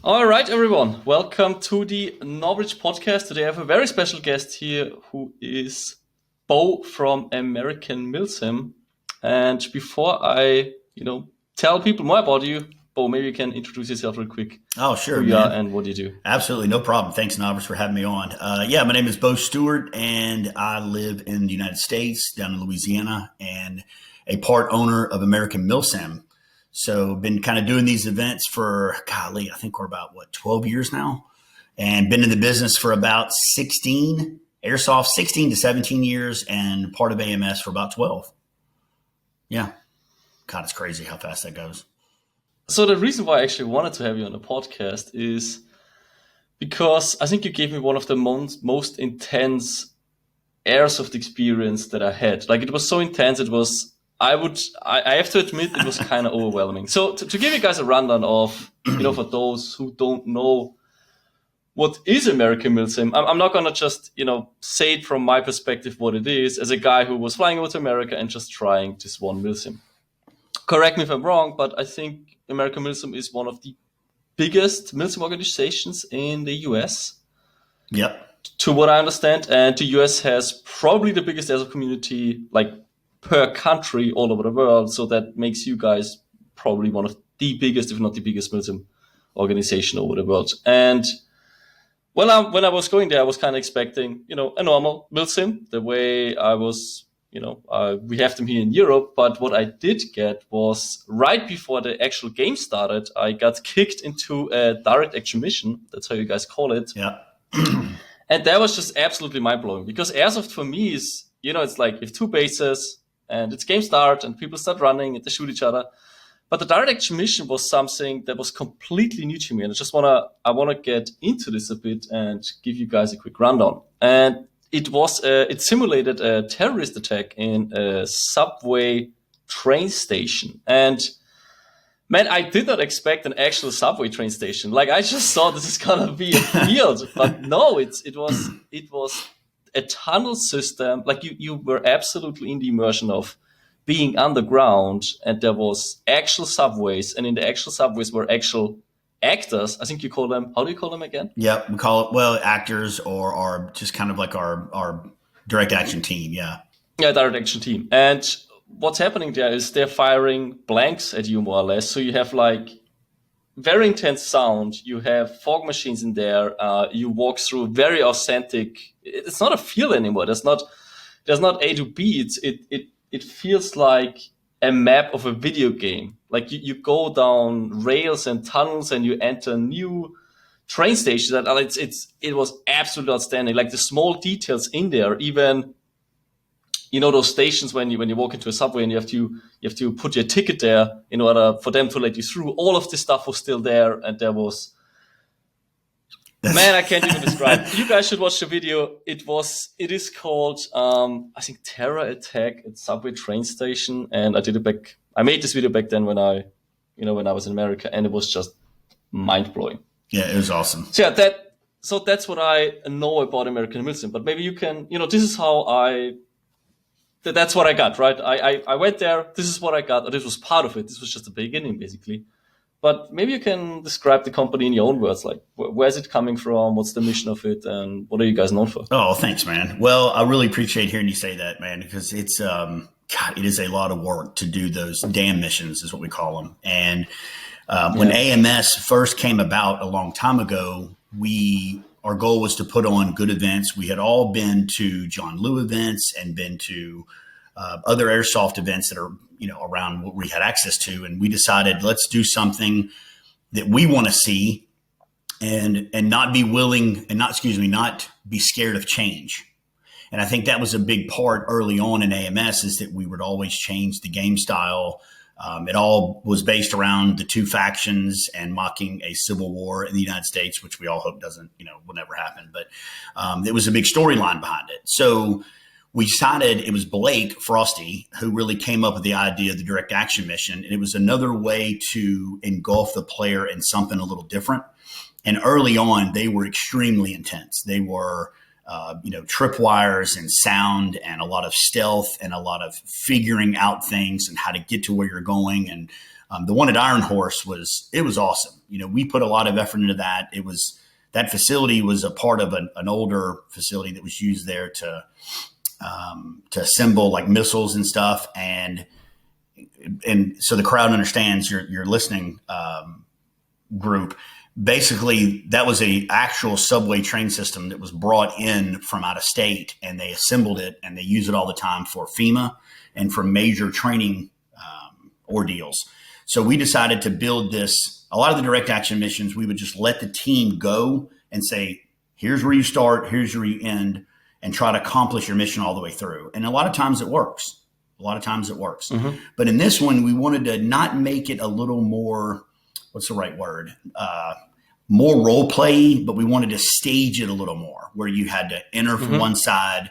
All right, everyone. Welcome to the Knowledge Podcast. Today I have a very special guest here who is Bo from American Milsim. And before I, tell people more about you, Bo, maybe you can introduce yourself real quick, Oh, who sure, you are man. and what you do. Absolutely. No problem. Thanks, Novers, for having me on. Yeah, my name is Bo Stewart, and I live in the United States, down in Louisiana, and a part owner of American Milsim. So, been kind of doing these events for, golly, I think we're about, 12 years now, and been in the business for about 16, Airsoft 16 to 17 years, and part of AMS for about 12. Yeah. God, it's crazy how fast that goes. So the reason why I actually wanted to have you on the podcast is because I think you gave me one of the most intense airsoft experience that I had. Like it was so intense. It was, I have to admit, it was kind of overwhelming. So to give you guys a rundown of, for those who don't know what is American Milsim, I'm not going to just, say it from my perspective what it is as a guy who was flying over to America and just trying this one Milsim. Correct me if I'm wrong, but I think American Milsim is one of the biggest Milsim organizations in the US. Yep. To what I understand, and the US has probably the biggest airsoft community, like per country, all over the world. So that makes you guys probably one of the biggest, if not the biggest, milsim organization over the world. And when I was going there, I was kind of expecting, a normal milsim, the way I was. We have them here in Europe. But what I did get was right before the actual game started, I got kicked into a direct action mission. That's how you guys call it. Yeah. And that was just absolutely mind-blowing because airsoft for me is, it's like you have two bases and it's game start and people start running and they shoot each other. But the direct action mission was something that was completely new to me. And I want to get into this a bit and give you guys a quick rundown. And it simulated a terrorist attack in a subway train station. And man, I did not expect an actual subway train station. Like I just thought this is gonna be a field, but no, it was a tunnel system. Like you were absolutely in the immersion of being underground, and there was actual subways, and in the actual subways were actual actors. I think you call them. How do you call them again? Yep, we call it actors or just kind of like our direct action team. Yeah, Yeah, direct action team. And what's happening there is they're firing blanks at you more or less. So you have like very intense sound. You have fog machines in there. You walk through very authentic. It's not a field anymore. There's not A to B. It feels like a map of a video game. Like you go down rails and tunnels and you enter new train stations. And it was absolutely outstanding. Like the small details in there, even those stations when you walk into a subway and you have to put your ticket there in order for them to let you through. All of this stuff was still there, and there was man, I can't even describe. You guys should watch the video. It is called I think Terror Attack at Subway Train Station, and I made this video back then when I was in America, and it was just mind blowing. Yeah, it was awesome. So that's what I know about American Milsim. But maybe you can, this is how that's what I got, right? I went there. This is what I got. Or this was part of it. This was just the beginning, basically. But maybe you can describe the company in your own words. Like, where's it coming from? What's the mission of it? And what are you guys known for? Oh, thanks, man. Well, I really appreciate hearing you say that, man, because it's, God, it is a lot of work to do those damn missions is what we call them. And when AMS first came about a long time ago, our goal was to put on good events. We had all been to John Liu events and been to other airsoft events that are, around what we had access to. And we decided, let's do something that we want to see and not be willing and not be scared of change. And I think that was a big part early on in AMS is that we would always change the game style. It all was based around the two factions and mocking a civil war in the United States, which we all hope will never happen. But there was a big storyline behind it. So we decided it was Blake Frosty who really came up with the idea of the direct action mission. And it was another way to engulf the player in something a little different. And early on, they were extremely intense. They were tripwires and sound and a lot of stealth and a lot of figuring out things and how to get to where you're going. And The one at Iron Horse was awesome. We put a lot of effort into that. That facility was a part of an older facility that was used there to assemble like missiles and stuff. And so the crowd understands your listening group. Basically, that was a actual subway train system that was brought in from out of state, and they assembled it, and they use it all the time for FEMA and for major training ordeals. So we decided to build this. A lot of the direct action missions, we would just let the team go and say, here's where you start, here's where you end, and try to accomplish your mission all the way through. And a lot of times it works. Mm-hmm. But in this one, we wanted to not make it a little more, what's the right word? More role play, but we wanted to stage it a little more, where you had to enter from one side.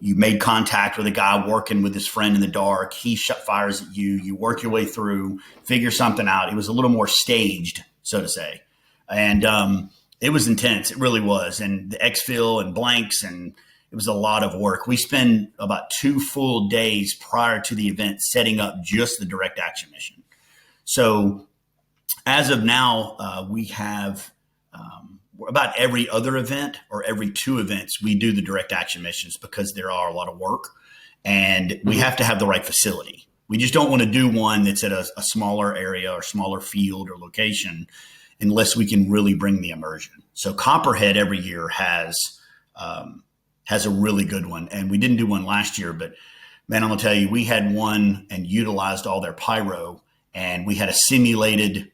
You made contact with a guy working with his friend in the dark. He fires at you. You work your way through, figure something out. It was a little more staged, so to say. And it was intense. It really was. And the exfil and blanks, and it was a lot of work. We spent about 2 full days prior to the event setting up just the direct action mission. So as of now, we have about every other event or every 2 events, we do the direct action missions because there are a lot of work, and we have to have the right facility. We just don't want to do one that's at a smaller area or smaller field or location unless we can really bring the immersion. So Copperhead every year has a really good one, and we didn't do one last year, but man, I'm gonna tell you, we had one and utilized all their pyro, and we had a simulated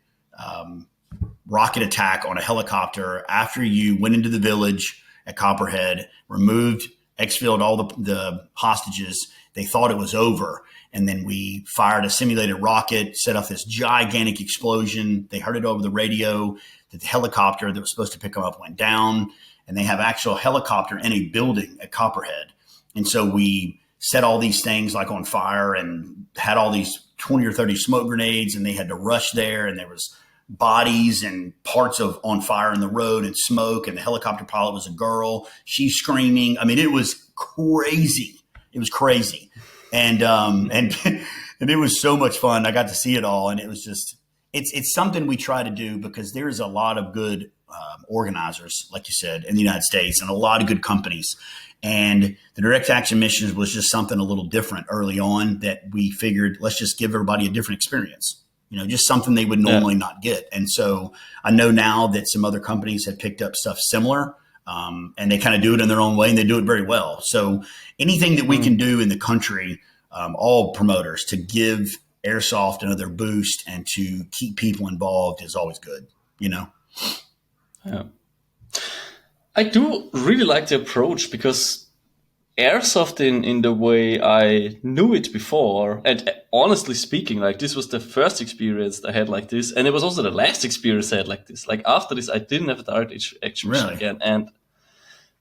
rocket attack on a helicopter after you went into the village at Copperhead, exfilled all the hostages. They thought it was over. And then we fired a simulated rocket, set off this gigantic explosion. They heard it over the radio that the helicopter that was supposed to pick them up went down. And they have actual helicopter in a building at Copperhead. And so we set all these things like on fire and had all these 20 or 30 smoke grenades, and they had to rush there, and there was bodies and parts of on fire in the road and smoke, and the helicopter pilot was a girl. She's screaming. I mean, it was crazy. And and it was so much fun. I got to see it all, and it was just it's something we try to do because there's a lot of good organizers, like you said, in the United States, and a lot of good companies. And the direct action missions was just something a little different early on that we figured, let's just give everybody a different experience. Just something they would normally not get. And so I know now that some other companies have picked up stuff similar, and they kind of do it in their own way, and they do it very well. So anything that we can do in the country, all promoters, to give Airsoft another boost and to keep people involved is always good, Yeah. I do really like the approach because Airsoft in the way I knew it before, and honestly speaking, like this was the first experience I had like this, and it was also the last experience I had like this. Like after this, I didn't have a direct action mission again. And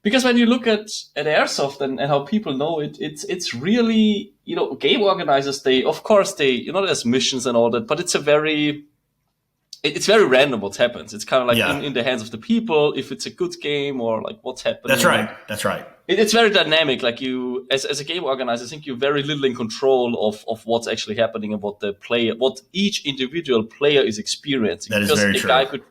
because when you look at Airsoft and how people know it, it's really, game organizers, there's missions and all that, but it's very random what happens. It's kind of like in the hands of the people, if it's a good game or like what's happening. That's right. It's very dynamic. Like you, as a game organizer, I think you're very little in control of what's actually happening and what each individual player is experiencing. That is very true. Guy could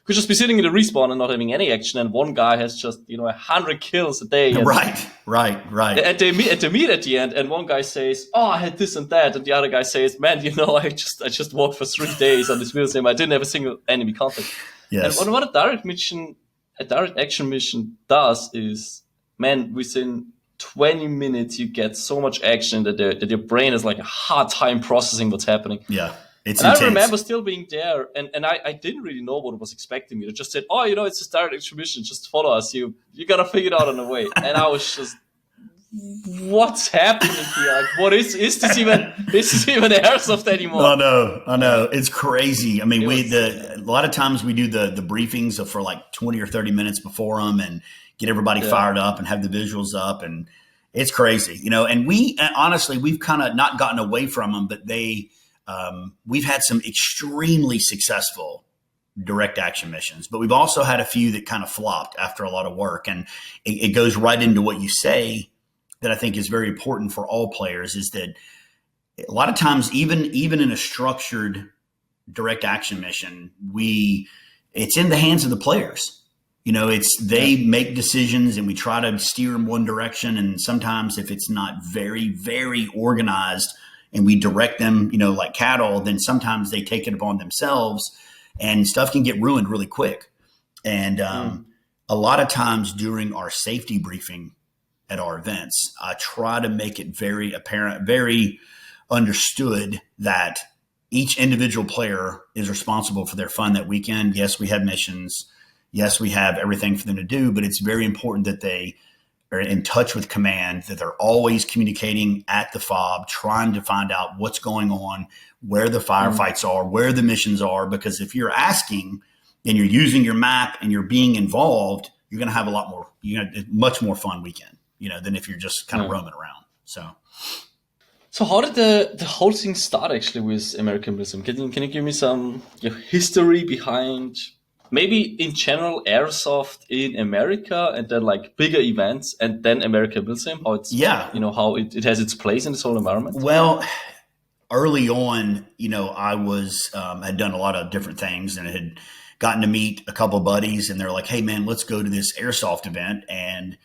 just be sitting in the respawn and not having any action, and one guy has just 100 kills a day. And, right. And they meet at the end, and one guy says, "Oh, I had this and that," and the other guy says, "Man, I just walked for 3 days on this Milsim. I didn't have a single enemy contact." Yes. And what a direct action mission does is, man, within 20 minutes you get so much action that your brain is like a hard time processing what's happening. Yeah. And I remember still being there, and I didn't really know what was expecting me. They just said, "Oh, it's a direct action mission. Just follow us. You gotta figure it out on the way." And I was just, what's happening here? Like, what is this even? This is even Airsoft anymore? I know. It's crazy. I mean, a lot of times we do the briefings for like 20 or 30 minutes before them and get everybody fired up and have the visuals up, and it's crazy, And we've kind of not gotten away from them, but we've had some extremely successful direct action missions, but we've also had a few that kind of flopped after a lot of work. And it goes right into what you say that I think is very important for all players, is that a lot of times, even in a structured direct action mission, it's in the hands of the players. They make decisions and we try to steer them one direction. And sometimes if it's not very, very organized and we direct them, like cattle, then sometimes they take it upon themselves and stuff can get ruined really quick. And a lot of times during our safety briefing at our events, I try to make it very apparent, very understood that each individual player is responsible for their fun that weekend. Yes, we have missions. Yes, we have everything for them to do, but it's very important that they are in touch with command, that they're always communicating at the FOB, trying to find out what's going on, where the firefights are, where the missions are. Because if you're asking and you're using your map and you're being involved, you're going to have a much more fun weekend, than if you're just kind of roaming around. So how did the whole thing start actually with American Milsim? Can you give me some history behind maybe in general airsoft in America and then like bigger events and then American Milsim? How it's how it has its place in this whole environment? Well, early on, I was had done a lot of different things and had gotten to meet a couple of buddies and they're like, hey man, let's go to this airsoft event. And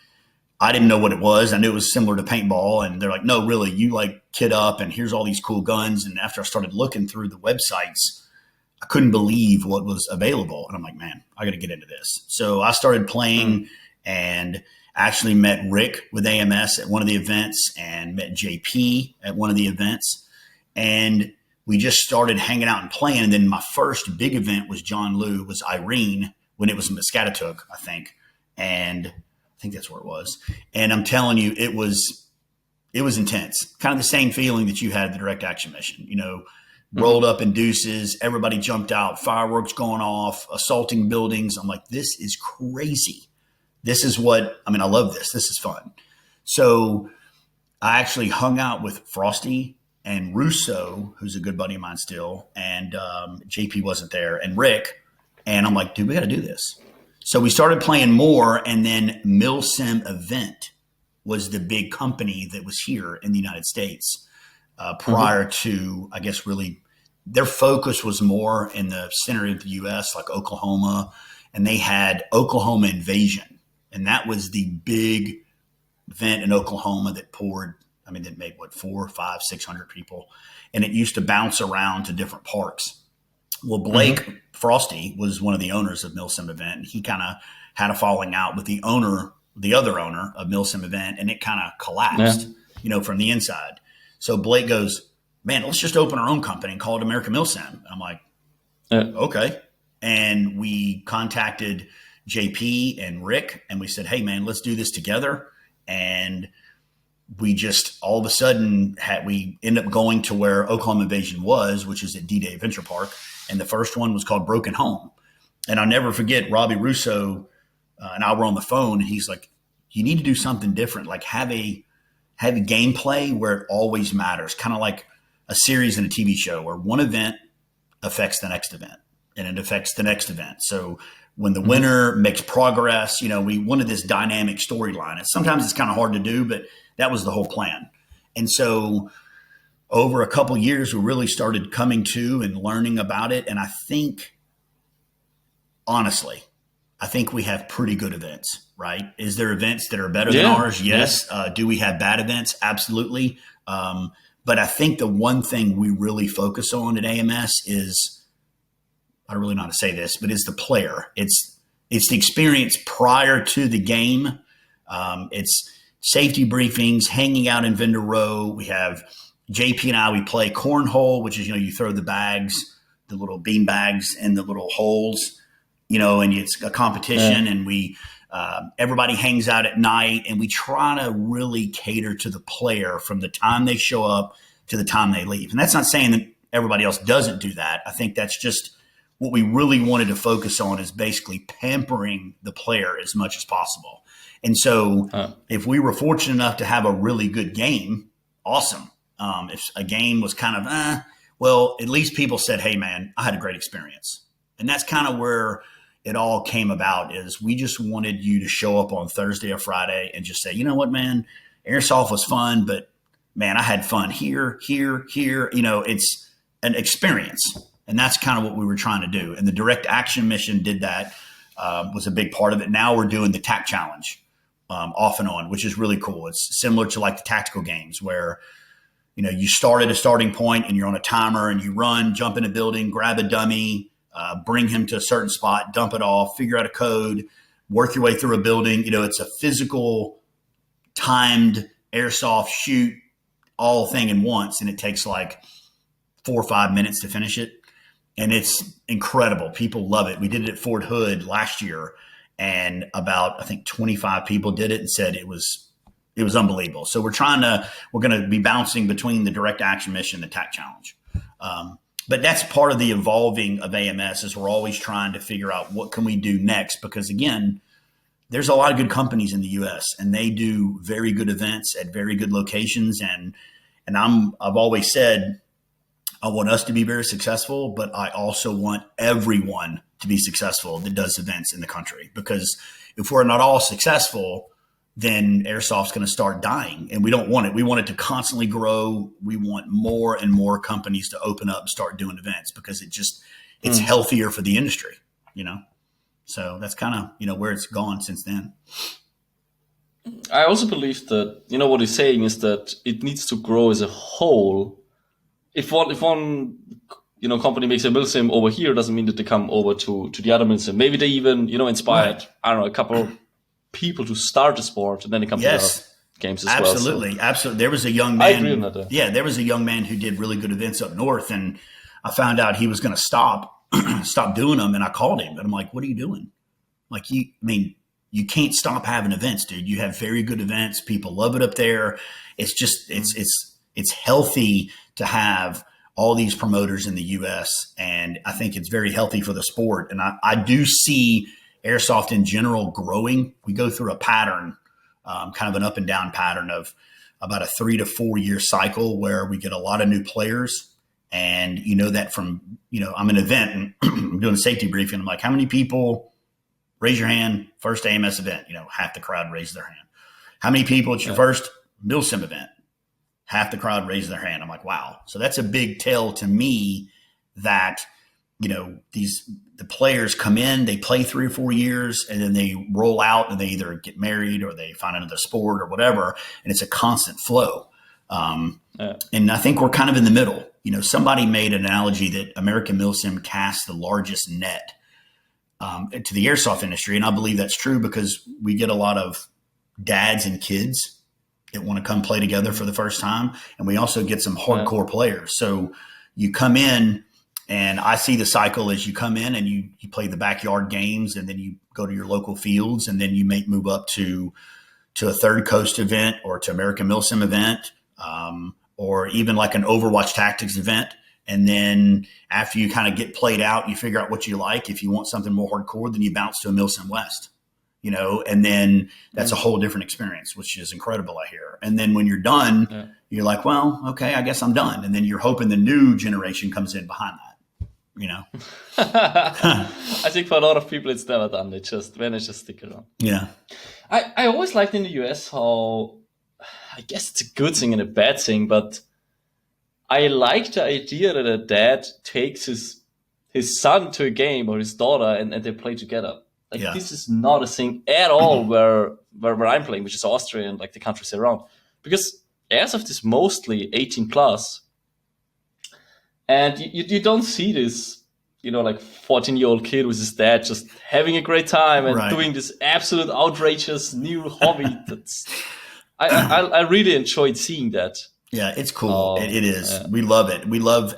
I didn't know what it was. I knew it was similar to paintball. And they're like, no, really, you like kit up and here's all these cool guns. And after I started looking through the websites, I couldn't believe what was available. And I'm like, man, I got to get into this. So I started playing and actually met Rick with AMS at one of the events and met JP at one of the events. And we just started hanging out and playing. And then my first big event was John Lou, was Irene, when it was in Muscatatuck, I think. And I think that's where it was. And I'm telling you, it was intense. Kind of the same feeling that you had at the direct action mission, rolled up in deuces, everybody jumped out, fireworks going off, assaulting buildings. I'm like, this is crazy. I love this. This is fun. So I actually hung out with Frosty and Russo, who's a good buddy of mine still, and JP wasn't there, and Rick. And I'm like, dude, we got to do this. So we started playing more, and then Milsim Event was the big company that was here in the United States prior to, I guess, really their focus was more in the center of the U.S., like Oklahoma, and they had Oklahoma Invasion. And that was the big event in Oklahoma that that made 400, 500, 600 people. And it used to bounce around to different parks. Well, Blake Frosty was one of the owners of Milsim Event. And he kind of had a falling out with the other owner of Milsim Event, and it kind of collapsed, from the inside. So Blake goes, man, let's just open our own company and call it American Milsim. I'm like, okay. And we contacted JP and Rick and we said, hey man, let's do this together. And we just all of a sudden we end up going to where Oklahoma Invasion was, which is at D-Day Adventure Park. And the first one was called Broken Home. And I'll never forget Robbie Russo and I were on the phone and he's like, you need to do something different. Like have a gameplay where it always matters. Kind of like a series in a TV show where one event affects the next event and it affects the next event. So when the winner makes progress, we wanted this dynamic storyline. And sometimes it's kind of hard to do, but that was the whole plan. And so over a couple of years, we really started coming to and learning about it. And I think, honestly, we have pretty good events, right? Is there events that are better than ours? Yes. Do we have bad events? Absolutely. But I think the one thing we really focus on at AMS is, I don't really know how to say this, but it's the player. It's the experience prior to the game. It's safety briefings, hanging out in vendor row. We have JP and I, we play cornhole, which is, you throw the bags, the little bean bags in the little holes, and it's a competition and we, everybody hangs out at night and we try to really cater to the player from the time they show up to the time they leave. And that's not saying that everybody else doesn't do that. I think that's just what we really wanted to focus on is basically pampering the player as much as possible. And so if we were fortunate enough to have a really good game, awesome. If a game was kind of, well, at least people said, hey man, I had a great experience. And that's kind of where it all came about is we just wanted you to show up on Thursday or Friday and just say, you know what, man, airsoft was fun, but man, I had fun here. It's an experience. And that's kind of what we were trying to do. And the direct action mission did that, was a big part of it. Now we're doing the TAC challenge off and on, which is really cool. It's similar to like the tactical games where, you start at a starting point and you're on a timer and you run, jump in a building, grab a dummy, bring him to a certain spot, dump it off, figure out a code, work your way through a building. It's a physical timed airsoft shoot all thing in once. And it takes like 4 or 5 minutes to finish it. And it's incredible. People love it. We did it at Fort Hood last year, and about, I think 25 people did it and said it was unbelievable. So we're going to be bouncing between the direct action mission and the TAC challenge. But that's part of the evolving of AMS, is we're always trying to figure out what can we do next, because again, there's a lot of good companies in the US and they do very good events at very good locations. And I've always said, I want us to be very successful, but I also want everyone to be successful that does events in the country, because if we're not all successful, then airsoft's going to start dying, and we don't want it. We want it to constantly grow. We want more and more companies to open up and start doing events, because it's healthier for the industry, So that's kind of, where it's gone since then. I also believe that, what he's saying is that it needs to grow as a whole. If one company makes a Milsim over here, doesn't mean that they come over to the other Milsim. Maybe they even, inspired, right, I don't know, a couple people to start the sport, and then they come to the other games as absolutely, well. So absolutely. There was a young man. I agree on that. Yeah, there was a young man who did really good events up north, and I found out he was going to stop doing them, and I called him, and I'm like, "What are you doing? Like, you can't stop having events, dude. You have very good events. People love it up there. It's just it's healthy to have all these promoters in the U.S., and I think it's very healthy for the sport. And I do see airsoft in general growing. We go through a pattern, kind of an up and down pattern of about a 3 to 4 year cycle where we get a lot of new players. And that from, I'm an event and I'm doing a safety briefing. I'm like, how many people raise your hand, first AMS event? Half the crowd raised their hand. How many people at your first Milsim event? Half the crowd raised their hand. I'm like, wow. So that's a big tell to me that, the players come in, they play 3 or 4 years, and then they roll out and they either get married or they find another sport or whatever. And it's a constant flow. And I think we're kind of in the middle. Somebody made an analogy that American Milsim casts the largest net to the airsoft industry. And I believe that's true, because we get a lot of dads and kids that want to come play together for the first time. And we also get some hardcore players. So you come in, and I see the cycle as you come in and you play the backyard games, and then you go to your local fields, and then you may move up to a Third Coast event or to American Milsim event, or even like an Overwatch Tactics event. And then after you kind of get played out, you figure out what you like. If you want something more hardcore, then you bounce to a Milsim West, and then that's a whole different experience, which is incredible, I hear. And then when you're done, you're like, well, okay, I guess I'm done. And then you're hoping the new generation comes in behind that. I think for a lot of people, it's never done. They just stick around. Yeah. I always liked in the US how, I guess it's a good thing and a bad thing, but I like the idea that a dad takes his son to a game, or his daughter, and they play together. This is not a thing at all where I'm playing, which is Austria and like the countries around. Because airsoft is mostly 18 plus. And you don't see this, like 14-year-old kid with his dad just having a great time and doing this absolute outrageous new hobby. I really enjoyed seeing that. Yeah, it's cool. It is. Yeah. We love it.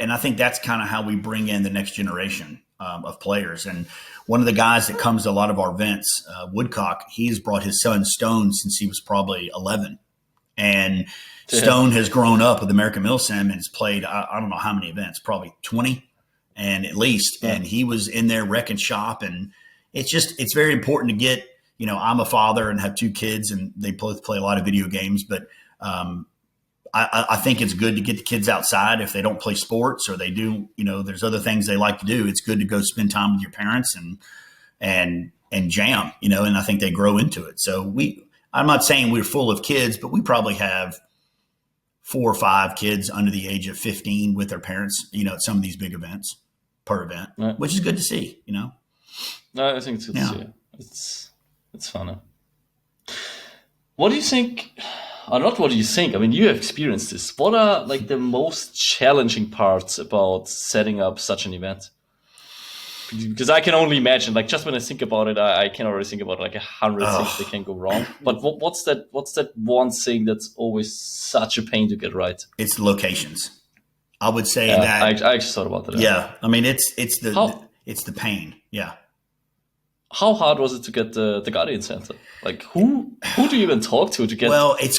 And I think that's kind of how we bring in the next generation of players. And one of the guys that comes to a lot of our events, Woodcock, he's brought his son Stone since he was probably 11. And Stone has grown up with American Milsim and has played, I don't know how many events, probably 20 and at least. Yeah. And he was in there wrecking shop. And it's very important to get, I'm a father and have 2 kids, and they both play a lot of video games. But I think it's good to get the kids outside if they don't play sports, or they do, there's other things they like to do. It's good to go spend time with your parents and jam, and I think they grow into it. So I'm not saying we're full of kids, but we probably have 4 or 5 kids under the age of 15 with their parents, at some of these big events. per event, Yeah. which is good to see, No, I think it's good to see. It's fun. What do you think? Or not what do you think? I mean, you have experienced this. What are like the most challenging parts about setting up such an event? Because I can only imagine, like just when I think about it, I can already think about like 100 things that can go wrong. But what's that one thing that's always such a pain to get right? It's locations. I would say that I just thought about that. Yeah, I mean it's the pain. Yeah. How hard was it to get the Guardian Center? Like who do you even talk to get? Well, it's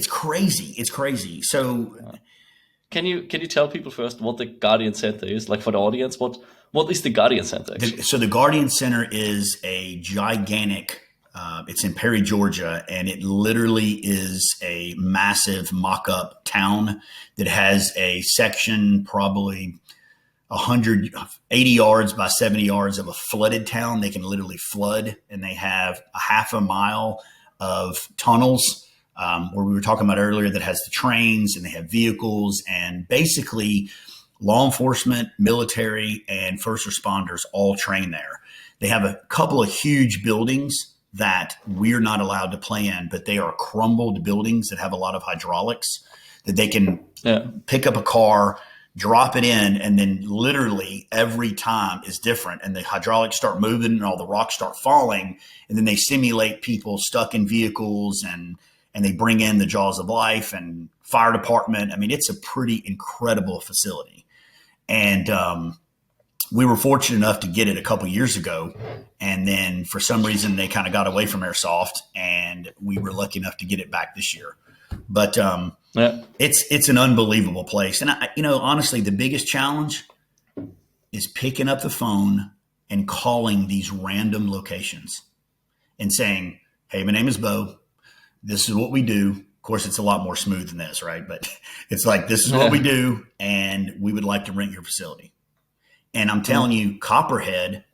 crazy. It's crazy. So, can you tell people first what the Guardian Center is? Like for the audience, what is the Guardian Center? So the Guardian Center is a gigantic. It's in Perry, Georgia, and it literally is a massive mock-up town that has a section probably 180 yards by 70 yards of a flooded town. They can literally flood, and they have a half a mile of tunnels where we were talking about earlier that has the trains, and they have vehicles, and basically law enforcement, military, and first responders all train there. They have a couple of huge buildings that we're not allowed to play in, but they are crumbled buildings that have a lot of hydraulics that they can pick up a car, drop it in, and then literally every time is different. And the hydraulics start moving and all the rocks start falling. And then they simulate people stuck in vehicles and they bring in the jaws of life and fire department. I mean, it's a pretty incredible facility. And we were fortunate enough to get it a couple years ago. And then for some reason, they kind of got away from AIRSOFT, and we were lucky enough to get it back this year. But it's an unbelievable place. And, honestly, the biggest challenge is picking up the phone and calling these random locations and saying, hey, my name is Bo. This is what we do. Of course, it's a lot more smooth than this, right? But it's like, this is what we do, and we would like to rent your facility. And I'm telling you, Copperhead,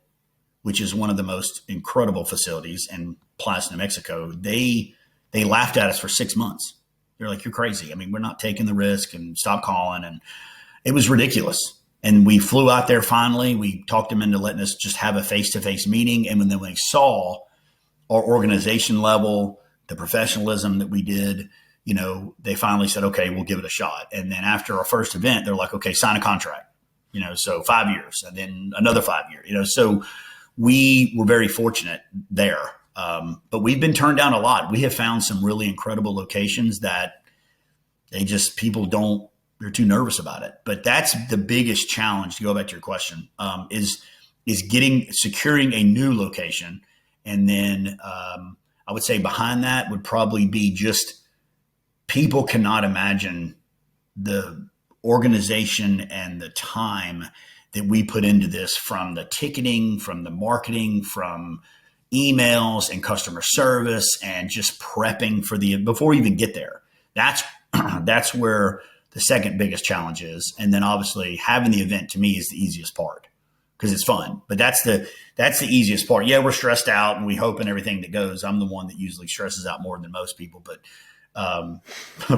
which is one of the most incredible facilities in Plaza, New Mexico, they laughed at us for 6 months. They're like, you're crazy. I mean, we're not taking the risk, and stop calling. And it was ridiculous. And we flew out there finally. We talked them into letting us just have a face-to-face meeting. And when they saw our organization level, the professionalism that we did, they finally said, okay, we'll give it a shot. And then after our first event, they're like, okay, sign a contract. So 5 years and then another 5 years, so we were very fortunate there. But we've been turned down a lot. We have found some really incredible locations that they're too nervous about it. But that's the biggest challenge, to go back to your question, is securing a new location. And then I would say behind that would probably be just people cannot imagine the organization and the time that we put into this, from the ticketing, from the marketing, from emails and customer service, and just prepping before we even get there. That's where the second biggest challenge is. And then obviously having the event, to me, is the easiest part because it's fun, but that's the easiest part. Yeah, we're stressed out and we hope in everything that goes. I'm the one that usually stresses out more than most people, but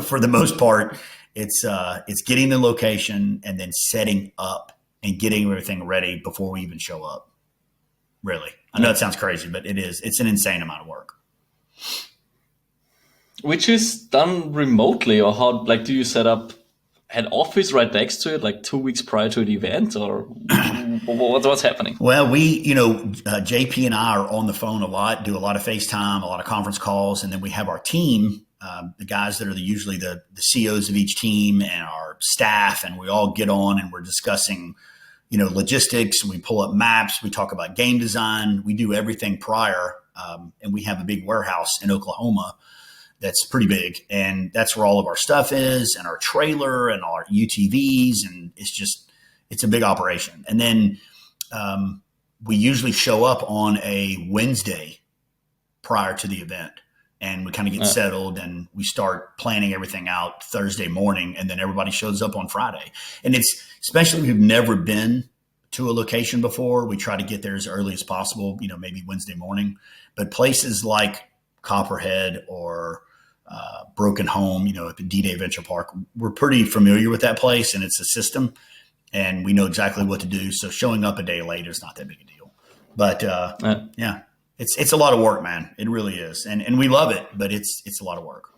for the most part, it's getting the location and then setting up and getting everything ready before we even show up. Really. I know it sounds crazy, but it is. It's an insane amount of work. Which is done remotely, or how, like, do you set up an office right next to it, like 2 weeks prior to the event, or what's happening? Well, JP and I are on the phone a lot, do a lot of FaceTime, a lot of conference calls. And then we have our team, the guys that are usually the CEOs of each team and our staff, and we all get on and we're discussing, logistics. We pull up maps. We talk about game design. We do everything prior. And we have a big warehouse in Oklahoma that's pretty big. And that's where all of our stuff is, and our trailer and our UTVs. And it's a big operation. And then we usually show up on a Wednesday prior to the event. And we kind of get settled and we start planning everything out Thursday morning, and then everybody shows up on Friday. And it's, especially if we've never been to a location before, we try to get there as early as possible, maybe Wednesday morning. But places like Copperhead or Broken Home, at the D-Day Venture Park, we're pretty familiar with that place and it's a system. and we know exactly what to do. So showing up a day late is not that big a deal. But yeah, it's a lot of work, man. It really is, and we love it, but it's a lot of work.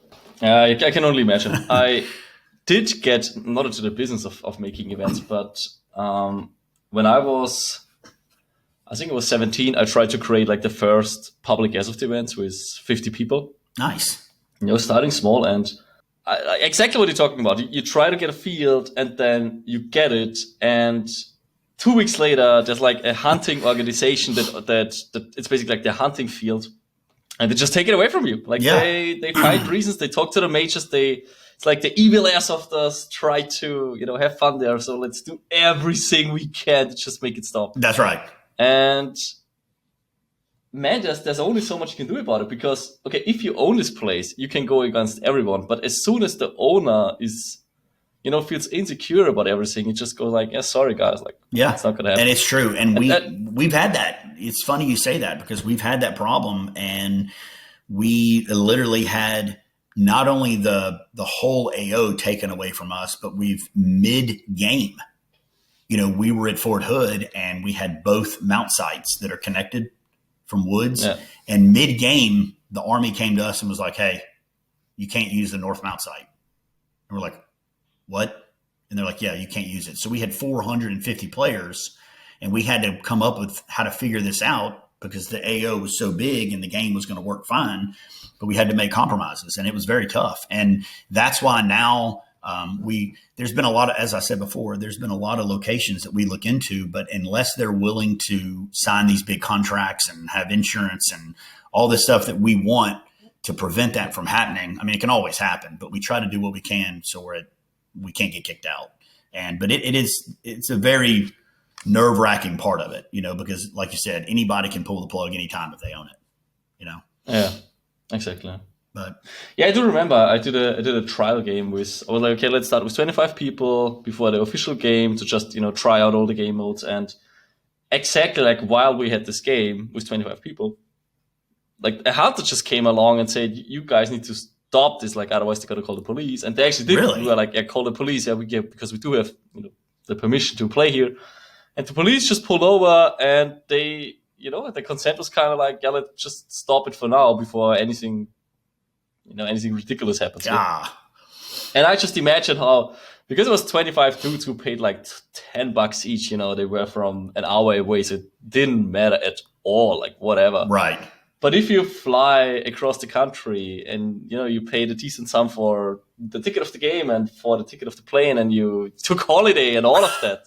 I can only imagine. I did get not into the business of making events, but when I think it was 17, I tried to create like the first public AIRSOFT events with 50 people. Nice. Starting small, and exactly what you're talking about. You try to get a field, and then you get it, and 2 weeks later, there's like a hunting organization that it's basically like the hunting field, and they just take it away from you. Like they find reasons. They talk to the majors. It's like the evil airsofters try to have fun there. So let's do everything we can to just make it stop. That's right. And man, there's only so much you can do about it, because okay, if you own this place, you can go against everyone. But as soon as the owner is feels insecure about everything, it just goes like, yeah, sorry guys, like it's not gonna happen. And it's true. And we've had that. It's funny you say that, because we've had that problem, and we literally had not only the whole AO taken away from us, but we've mid-game. We were at Fort Hood, and we had both mount sites that are connected from woods. Yeah. And mid-game, the Army came to us and was like, hey, you can't use the North Mount site. And we're like, what? And they're like, yeah, you can't use it. So we had 450 players, and we had to come up with how to figure this out, because the AO was so big and the game was going to work fine, but we had to make compromises, and it was very tough. And that's why now there's been a lot of, as I said before, there's been a lot of locations that we look into, but unless they're willing to sign these big contracts and have insurance and all this stuff that we want to prevent that from happening, I mean, it can always happen, but we try to do what we can so we can't get kicked out. But it's a very nerve-wracking part of it, because like you said, anybody can pull the plug anytime if they own it, Yeah, exactly. But yeah, I do remember I did a trial game I was like, okay, let's start with 25 people before the official game to just, try out all the game modes. And exactly like while we had this game with 25 people, like a hunter just came along and said, you guys need to stop this, like otherwise they're going to call the police. And they actually did. Really? We were like, yeah, call the police. Yeah, because we do have the permission to play here. And the police just pulled over, and they, the consent was kind of like, yeah, let's just stop it for now before anything ridiculous happens. Yeah. And I just imagine how, because it was 25 dudes who paid like $10 each, they were from an hour away, so it didn't matter at all, like whatever. Right. But if you fly across the country and, you paid a decent sum for the ticket of the game and for the ticket of the plane, and you took holiday and all of that,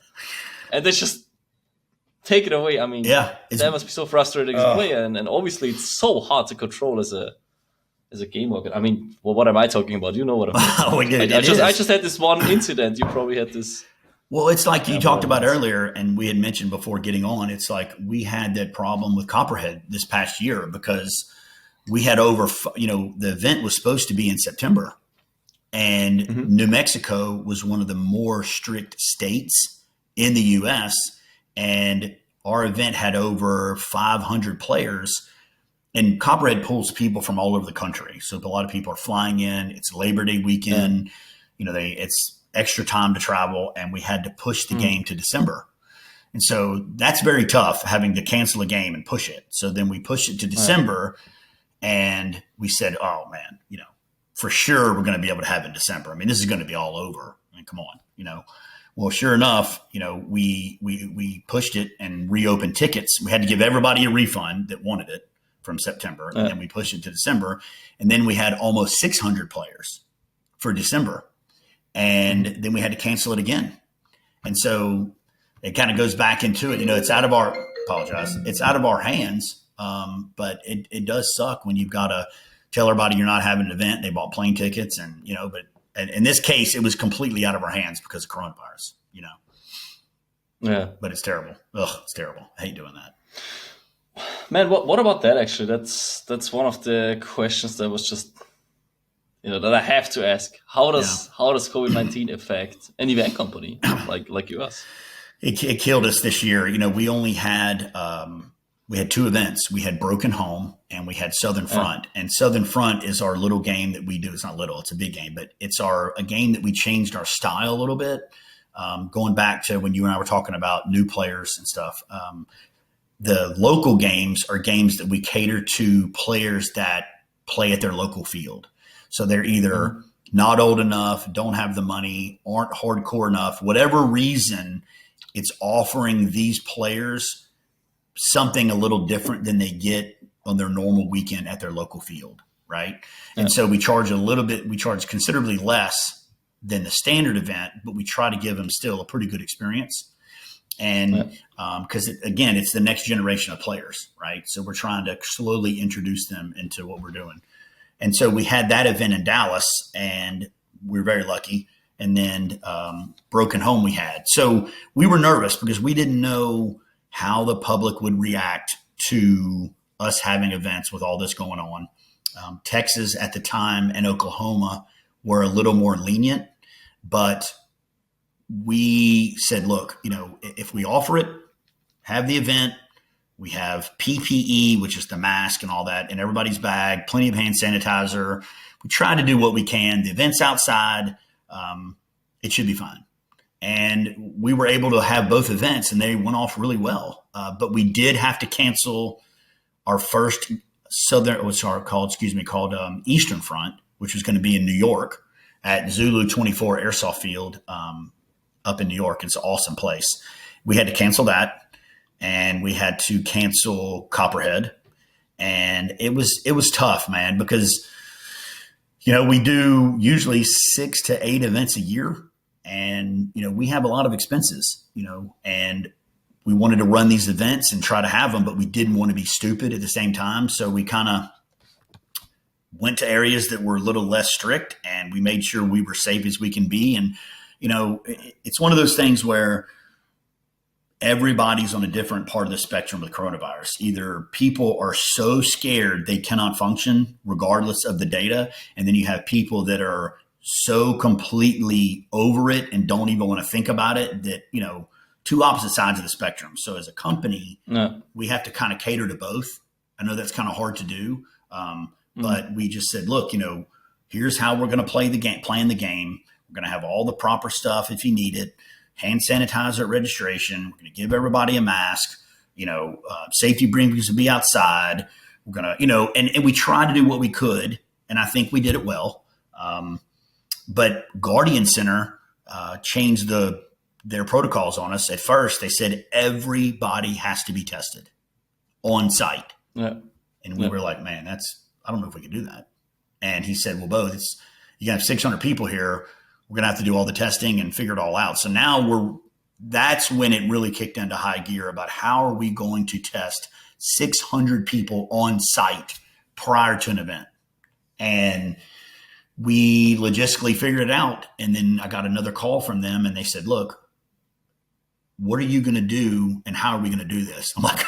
and they just take it away. I mean, that must be so frustrating as a player. And obviously it's so hard to control as a game worker. I mean, well, what am I talking about? You know what I'm talking about. I just had this one incident. You probably had this. Well, it's like you talked about earlier, and we had mentioned before getting on, it's like we had that problem with Copperhead this past year, because we had the event was supposed to be in September, and New Mexico was one of the more strict states in the U.S., and our event had over 500 players. And Copperhead pulls people from all over the country. So a lot of people are flying in. It's Labor Day weekend. It's extra time to travel, and we had to push the game to December. And so that's very tough, having to cancel a game and push it. So then we pushed it to December, and we said, oh man, for sure we're going to be able to have it in December. I mean, this is going to be all over. I mean, come on, Well, sure enough, we pushed it and reopened tickets. We had to give everybody a refund that wanted it from September, and then we pushed it to December, and then we had almost 600 players for December, and then we had to cancel it again. And so it kind of goes back into it. It's out of our hands, but it does suck when you've got to tell everybody you're not having an event. They bought plane tickets, and but in this case, it was completely out of our hands because of coronavirus. Yeah, but it's terrible. Ugh, it's terrible. I hate doing that. Man, what about that? Actually, that's one of the questions that was just, that I have to ask. How does COVID-19 affect an event company like yours? It killed us this year. We only had we had two events. We had Broken Home and we had Southern Front. And Southern Front is our little game that we do. It's not little; it's a big game, but it's a game that we changed our style a little bit. going back to when you and I were talking about new players and stuff. The local games are games that we cater to players that play at their local field. So they're either not old enough, don't have the money, aren't hardcore enough, whatever reason, it's offering these players something a little different than they get on their normal weekend at their local field, right? Yeah. And so we charge considerably less than the standard event, but we try to give them still a pretty good experience. And because, again, it's the next generation of players, right? So we're trying to slowly introduce them into what we're doing. And so we had that event in Dallas, and we were very lucky. And then Broken Home we had. So we were nervous because we didn't know how the public would react to us having events with all this going on. Texas at the time and Oklahoma were a little more lenient, but we said, look, if we offer it, have the event, we have PPE, which is the mask and all that in everybody's bag, plenty of hand sanitizer. We try to do what we can. The event's outside. It should be fine. And we were able to have both events, and they went off really well. But we did have to cancel our first called Eastern Front, which was going to be in New York at Zulu 24 Airsoft Field up in New York. It's an awesome place. We had to cancel that, and we had to cancel Copperhead. And it was tough, man, because, we do usually 6 to 8 events a year. And, we have a lot of expenses, and we wanted to run these events and try to have them, but we didn't want to be stupid at the same time. So we kind of went to areas that were a little less strict, and we made sure we were safe as we can be. And, it's one of those things where everybody's on a different part of the spectrum with coronavirus. Either people are so scared they cannot function regardless of the data. And then you have people that are so completely over it and don't even want to think about it that, two opposite sides of the spectrum. So as a company, we have to kind of cater to both. I know that's kind of hard to do. But we just said, look, here's how we're going to play the game, We're going to have all the proper stuff if you need it. Hand sanitizer at registration. We're going to give everybody a mask. Safety briefings will be outside. We're going to, and we tried to do what we could. And I think we did it well. But Guardian Center changed their protocols on us. At first, they said everybody has to be tested on site. Yeah. And we were like, man, I don't know if we can do that. And he said, well, Bo, you have 600 people here. We're going to have to do all the testing and figure it all out. So now that's when it really kicked into high gear about how are we going to test 600 people on site prior to an event. And we logistically figured it out. And then I got another call from them, and they said, look, what are you going to do and how are we going to do this? I'm like,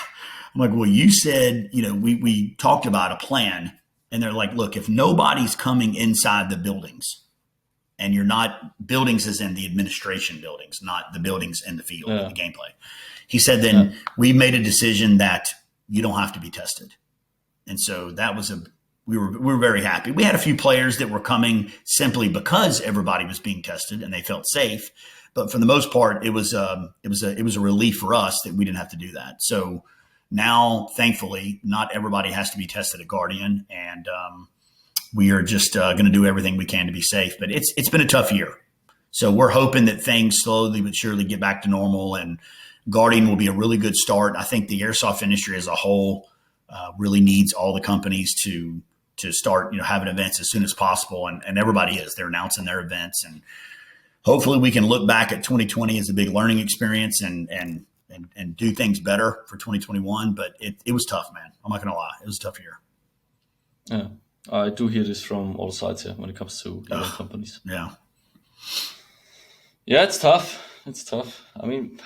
well, you said, we talked about a plan, and they're like, look, if nobody's coming inside the buildings, and you're not buildings as in the administration buildings, not the buildings in the field, the gameplay. He said, then we made a decision that you don't have to be tested. And so that was we were very happy. We had a few players that were coming simply because everybody was being tested and they felt safe. But for the most part, it was a relief for us that we didn't have to do that. So now, thankfully, not everybody has to be tested at Guardian, and we are just going to do everything we can to be safe. But it's been a tough year. So we're hoping that things slowly but surely get back to normal, and Guardian will be a really good start. I think the airsoft industry as a whole really needs all the companies to start, having events as soon as possible. And everybody is. They're announcing their events. And hopefully we can look back at 2020 as a big learning experience and do things better for 2021. But it was tough, man. I'm not going to lie. It was a tough year. Yeah. I do hear this from all sides here when it comes to companies. Yeah. Yeah, it's tough. It's tough. I mean,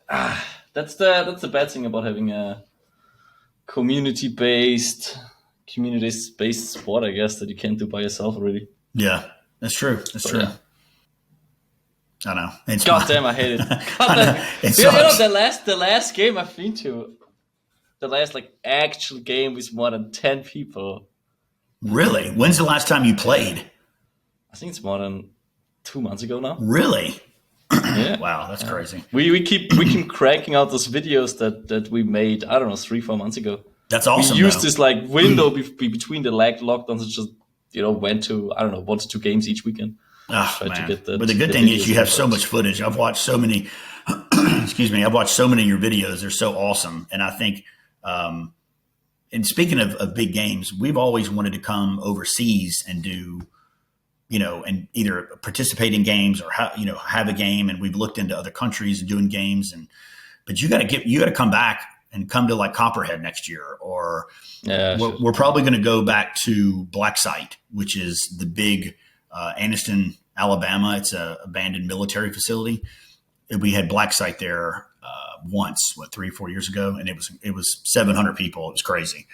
that's the bad thing about having a community-based sport, I guess, that you can't do by yourself already. Yeah, that's true. That's true. Yeah. I know. God damn, I hate it. The last game I've been to, the last actual game with more than 10 people. Really? When's the last time you played? I think it's more than 2 months ago now. Really? Yeah. Wow, that's crazy. We keep cranking out those videos that we made, I don't know, 3-4 months ago. That's awesome. We used this like window between the lockdowns and just, went to, I don't know, 1 to 2 games each weekend. Oh, Tried to man. get But the good thing is you have so much footage. I've watched so many, excuse me, I've watched so many of your videos. They're so awesome. And I think, and speaking of big games, we've always wanted to come overseas and do, and either participate in games or have a game. And we've looked into other countries and doing games. But you got to come back and come to like Copperhead next year, or we're probably going to go back to Black Site, which is the big Anniston, Alabama. It's a abandoned military facility. We had Black Site there once, 3 or 4 years ago, and it was 700 people. It was crazy,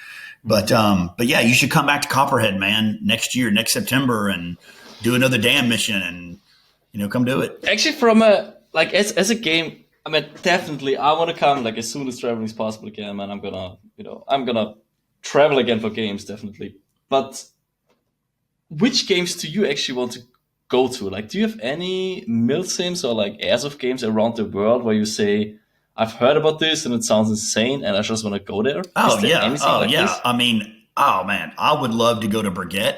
but yeah, you should come back to Copperhead, man, next year, next September, and do another dam mission, and come do it. Actually, from as a game, I mean, definitely, I want to come like as soon as traveling is possible again, man. I'm gonna travel again for games, definitely. But which games do you actually want to go to? Like, do you have any Milsims or like AIRSOFT games around the world where you say, I've heard about this and it sounds insane and I just want to go there? Oh, yeah. This? I mean, oh, man, I would love to go to Brigitte.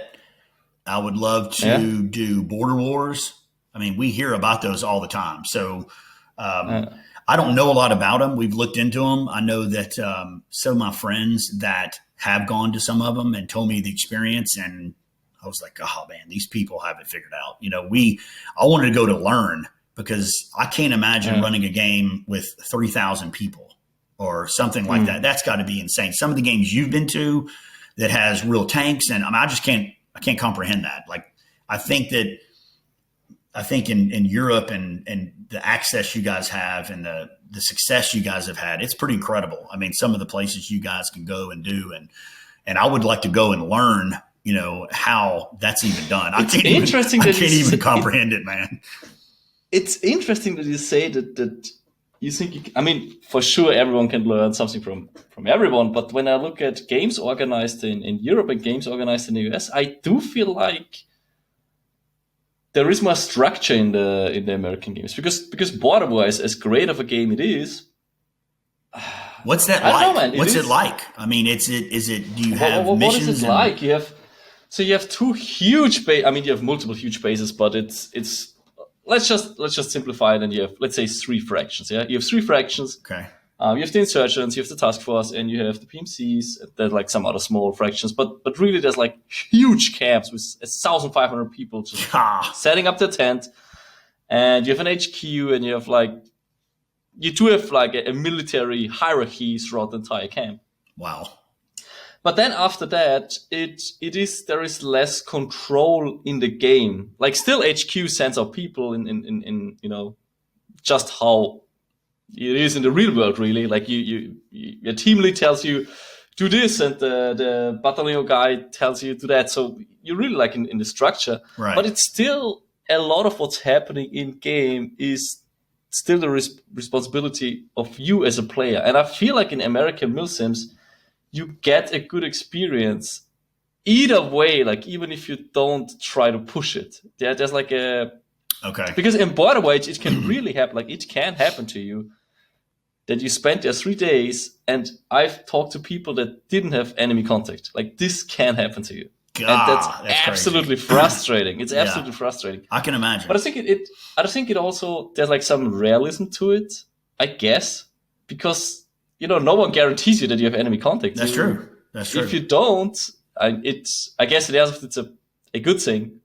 I would love to do Border Wars. I mean, we hear about those all the time. So I don't know a lot about them. We've looked into them. I know that some of my friends that have gone to some of them and told me the experience, and I was like, oh, man, these people have it figured out. I wanted to go to learn, because I can't imagine running a game with 3,000 people or something like that. That's got to be insane. Some of the games you've been to that has real tanks, and I just can't comprehend that. Like, I think in Europe and the access you guys have and the success you guys have had, it's pretty incredible. I mean, some of the places you guys can go and do, and I would like to go and learn, how that's even done. I can't even comprehend it, man. It's interesting that you say that you think, I mean, for sure everyone can learn something from everyone, but when I look at games organized in Europe and games organized in the US, I do feel like there is more structure in the American games, because Border-wise, as great of a game it is. What's that like? Know, man. What's it like? I mean, do you have missions? What is it like? You have 2 huge you have multiple huge bases, but it's let's just simplify it, and you have, let's say, 3 fractions. Yeah, you have 3 fractions. Okay. You have the insurgents, you have the task force, and you have the PMCs. There's like some other small fractions, but really there's like huge camps with 1,500 people just setting up their tent, and you have an HQ, and you do have like a military hierarchy throughout the entire camp. Wow. But then after that, there is less control in the game. Like, still HQ sends out people in just how it is in the real world, really. Like, your team lead tells you do this, and the battalion guy tells you do that. So you're really like in the structure, right? But it's still a lot of what's happening in game is still the responsibility of you as a player. And I feel like in American Milsims, you get a good experience either way. Like, even if you don't try to push it, there's like because in Border Wage it can really happen. Like, it can happen to you that you spend there 3 days, and I've talked to people that didn't have enemy contact. Like, this can happen to you. God, and that's absolutely frustrating. It's absolutely frustrating. I can imagine. But I think it also, there's like some realism to it, I guess, because no one guarantees you that you have enemy contact. That's true. If you don't, I guess it's a good thing,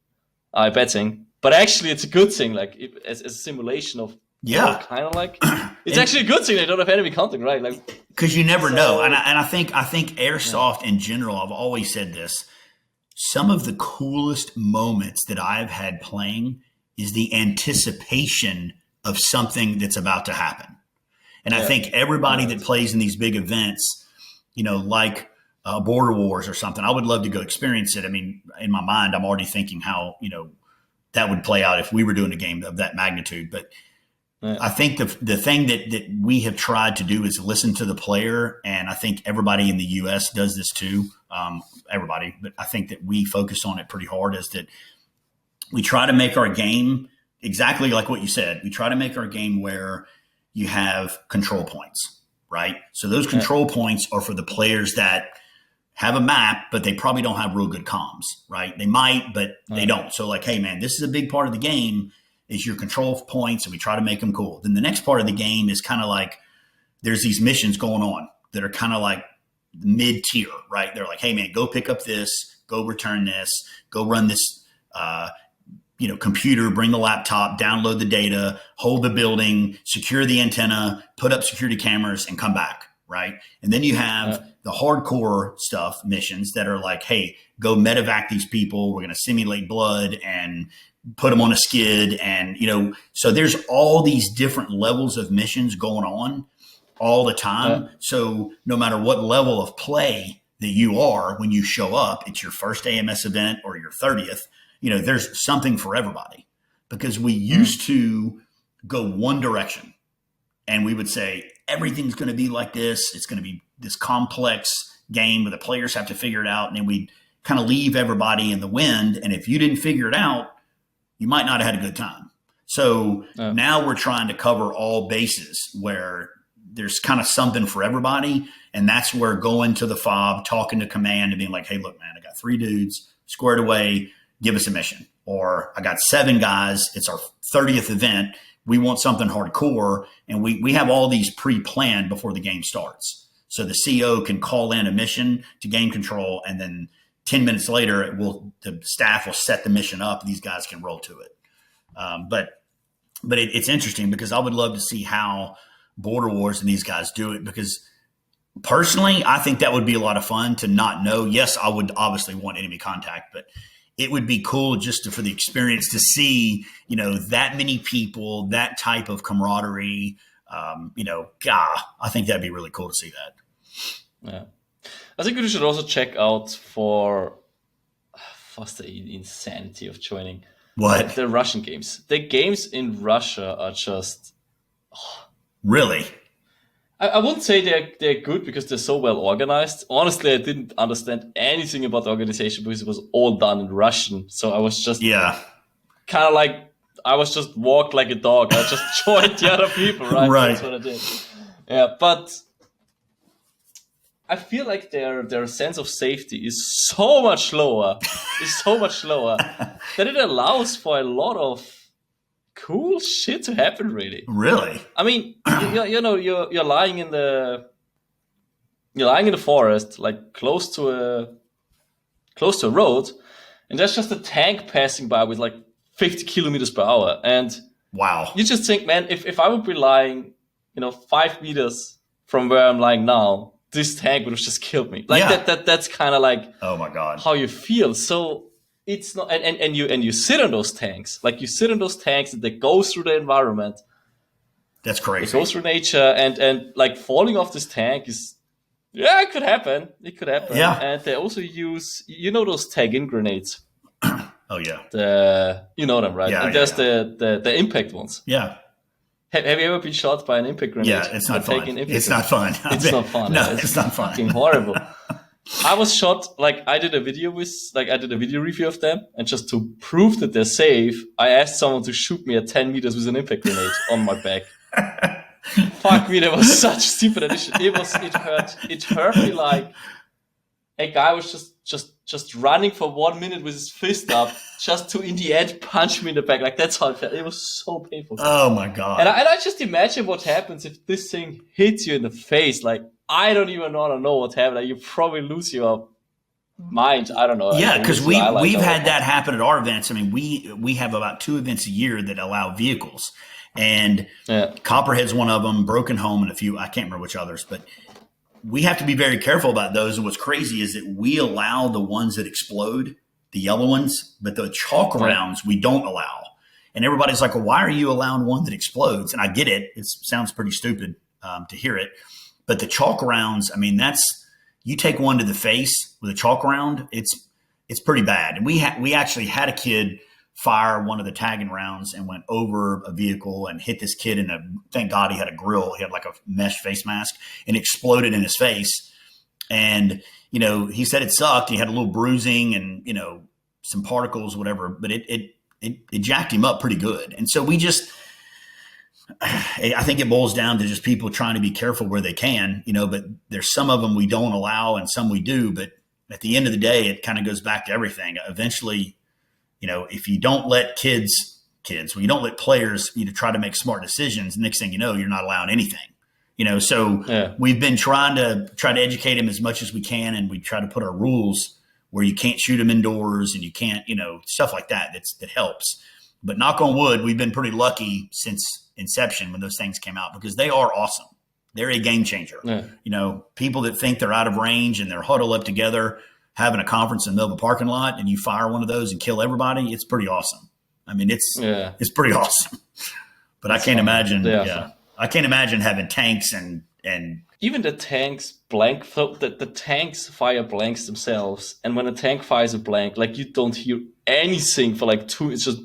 a bad thing, but actually it's a good thing. Like, as a simulation of kind of like it's actually a good thing they don't have enemy contact, right? Like, because you never know. And I think AIRSOFT in general, I've always said this. Some of the coolest moments that I've had playing is the anticipation of something that's about to happen. And I think everybody that plays in these big events, like Border Wars or something, I would love to go experience it. I mean, in my mind, I'm already thinking how, that would play out if we were doing a game of that magnitude. But I think the thing that we have tried to do is listen to the player. And I think everybody in the US does this too. Everybody, but I think that we focus on it pretty hard, is that we try to make our game exactly like what you said. We try to make our game where you have control points, right? So those control points are for the players that have a map, but they probably don't have real good comms, right? They might, but they don't. So like, hey man, this is a big part of the game is your control points, and we try to make them cool. Then the next part of the game is kind of like there's these missions going on that are kind of like mid-tier, right? They're like, hey man, go pick up this, go return this, go run this computer, bring the laptop, download the data, hold the building, secure the antenna, put up security cameras, and come back, right? And then you have the hardcore stuff missions that are like, hey, go medevac these people. We're going to simulate blood and put them on a skid. And, so there's all these different levels of missions going on all the time. So no matter what level of play that you are, when you show up, it's your first AMS event or your 30th, there's something for everybody, because we used to go one direction and we would say, everything's going to be like this. It's going to be this complex game where the players have to figure it out. And then we'd kind of leave everybody in the wind. And if you didn't figure it out, you might not have had a good time. So now we're trying to cover all bases where there's kind of something for everybody. And that's where going to the fob, talking to command and being like, hey, look, man, I got 3 dudes squared away. Give us a mission. Or I got 7 guys. It's our 30th event. We want something hardcore. And we have all these pre-planned before the game starts. So the CO can call in a mission to game control, and then 10 minutes later, the staff will set the mission up. And these guys can roll to it. But it's interesting, because I would love to see how Border Wars and these guys do it, because personally, I think that would be a lot of fun to not know. Yes, I would obviously want enemy contact, but it would be cool just for the experience to see, that many people, that type of camaraderie. I think that'd be really cool to see that. Yeah. I think we should also check out for what's the insanity of joining. What? The Russian games. The games in Russia are just... Really? I wouldn't say they're good because they're so well organized. Honestly, I didn't understand anything about the organization because it was all done in Russian. So I was just kind of like, I was just walked like a dog. I just joined the other people, right? Right. That's what I did. Yeah, but I feel like their sense of safety is so much lower. That it allows for a lot of cool shit to happen, really. Really? I mean, you're lying in the forest, like close to a road, and there's just a tank passing by with like 50 kilometers per hour. And wow, you just think, man, if I would be lying, 5 meters from where I'm lying now, this tank would have just killed me. Like that's kind of like, oh my God, how you feel. So it's not, and you sit on those tanks, and they go through the environment. That's crazy. It goes through nature, and like falling off this tank is, it could happen. Yeah. And they also use, those tag-in grenades. Oh yeah. You know them, right? Yeah. And there's the impact ones. Yeah. Have you ever been shot by an impact grenade? Yeah, it's not fun. It's not fun. It's not fun. No, it's not fun. Fucking horrible. I was shot, I did a video review of them, and just to prove that they're safe, I asked someone to shoot me at 10 meters with an impact grenade on my back. Fuck me, that was such a stupid addition. It hurt me like a guy was just running for 1 minute with his fist up, just to in the end punch me in the back. Like, that's how it felt. It was so painful. Oh my God. And I just imagine what happens if this thing hits you in the face. Like, I don't even want to know what happened. Like, you probably lose your mind. I don't know. Yeah, because we've had that happen at our events. I mean, we have about 2 events a year that allow vehicles, and Copperhead's one of them, Broken Home, and a few. I can't remember which others, but we have to be very careful about those. And what's crazy is that we allow the ones that explode, the yellow ones, but the chalk rounds we don't allow. And everybody's like, well, why are you allowing one that explodes? And I get it. It sounds pretty stupid to hear it. But the chalk rounds, I mean, you take one to the face with a chalk round, it's pretty bad. And we actually had a kid fire one of the tagging rounds and went over a vehicle and hit this kid thank God he had a grill. He had like a mesh face mask, and exploded in his face. And, he said it sucked. He had a little bruising and, some particles, whatever, but it it jacked him up pretty good. And so I think it boils down to just people trying to be careful where they can, but there's some of them we don't allow and some we do. But at the end of the day, it kind of goes back to everything. Eventually, if you don't let when you don't let players, try to make smart decisions, next thing you know, you're not allowing anything. So we've been trying to educate him as much as we can, and we try to put our rules where you can't shoot them indoors and you can't, stuff like that. That helps. But knock on wood, we've been pretty lucky since inception when those things came out, because they are awesome. They're a game changer. Yeah. People that think they're out of range and they're huddled up together having a conference in the middle of a parking lot, and you fire one of those and kill everybody, it's pretty awesome. I mean, it's pretty awesome. But I can't imagine. I can't imagine having tanks and even the tanks blank. The tanks fire blanks themselves, and when a tank fires a blank, like, you don't hear anything for like it's just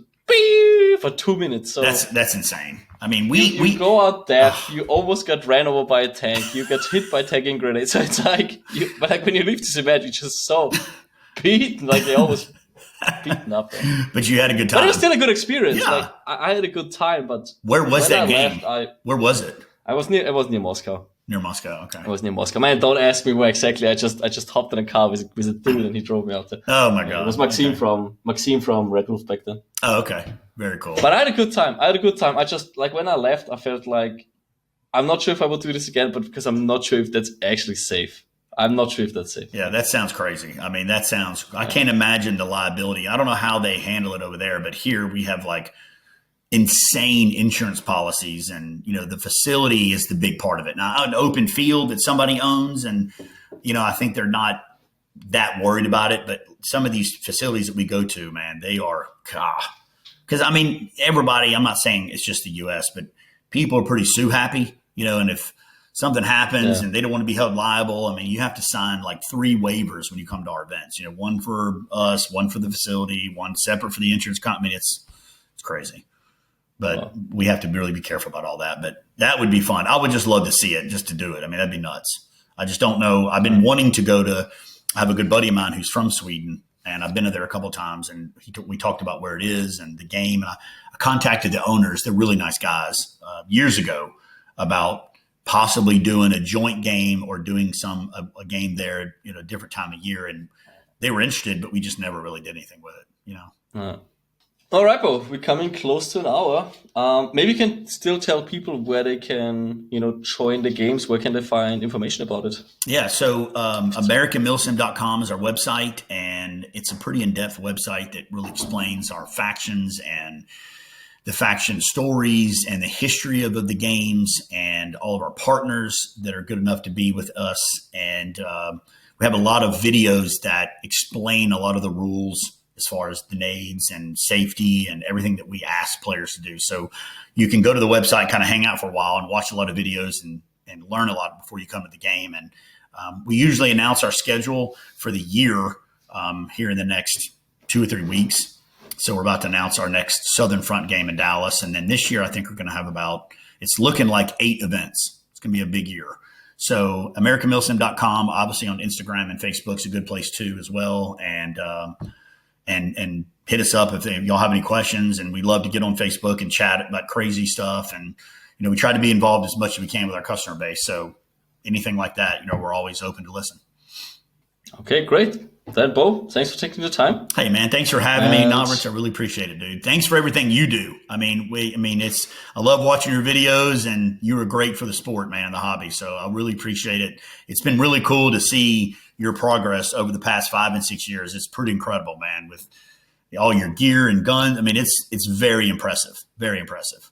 for 2 minutes. So that's insane. I mean, we go out there, you almost got ran over by a tank, you got hit by tagging grenades. So it's like, but like when you leave this event, you're just so beaten, like they always beaten up. But you had a good time. But it was still a good experience. Yeah. Like I had a good time. But where was that game? Where was it? I was near Moscow. Near Moscow, okay. I was near Moscow. Man, don't ask me where exactly. I just hopped in a car with a dude and he drove me out there. Oh my god! It was Maxime from Red Wolf back then. Oh, okay, very cool. But I had a good time. I just, like, when I left, I felt like I'm not sure if I will do this again, but because I'm not sure if that's actually safe. I'm not sure if that's safe. Yeah, that sounds crazy. I mean, I can't imagine the liability. I don't know how they handle it over there, but here we have like insane insurance policies, and the facility is the big part of it. Now, an open field that somebody owns, and I think they're not that worried about it, but some of these facilities that we go to, man, they are, because I mean, everybody, I'm not saying it's just the US, but people are pretty sue happy, and if something happens and they don't want to be held liable, I mean, you have to sign like 3 waivers when you come to our events, one for us, one for the facility, one separate for the insurance company. It's crazy. But we have to really be careful about all that. But that would be fun. I would just love to see it, just to do it. I mean, that'd be nuts. I just don't know. I've been wanting to go to – I have a good buddy of mine who's from Sweden, and I've been there a couple of times, and we talked about where it is and the game. And I contacted the owners. They're really nice guys years ago about possibly doing a joint game or doing a game there, a different time of year. And they were interested, but we just never really did anything with it, All right, Bo, we're coming close to an hour. Maybe you can still tell people where they can, join the games. Where can they find information about it? Yeah, so AmericanMilsim.com is our website, and it's a pretty in-depth website that really explains our factions and the faction stories and the history of the games and all of our partners that are good enough to be with us. And we have a lot of videos that explain a lot of the rules as far as the nades and safety and everything that we ask players to do. So you can go to the website, kind of hang out for a while and watch a lot of videos and learn a lot before you come to the game. And we usually announce our schedule for the year here in the next 2 or 3 weeks. So we're about to announce our next Southern Front game in Dallas. And then this year, I think we're going to have it's looking like 8 events. It's going to be a big year. So AmericanMilsim.com, obviously on Instagram and Facebook is a good place too as well. And hit us up if y'all have any questions. And we love to get on Facebook and chat about crazy stuff. And, we try to be involved as much as we can with our customer base. So anything like that, we're always open to listen. Okay, great. Then, Bo, thanks for taking the time. Hey, man, thanks for having me, Navrich. I really appreciate it, dude. Thanks for everything you do. I love watching your videos, and you were great for the sport, man, the hobby. So I really appreciate it. It's been really cool to see your progress over the past 5 and 6 years. It's pretty incredible, man, with all your gear and guns. I mean, it's very impressive, very impressive.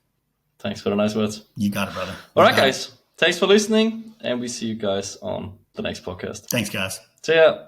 Thanks for the nice words. You got it, brother. All right, guys. Thanks for listening, and we see you guys on the next podcast. Thanks, guys. See ya.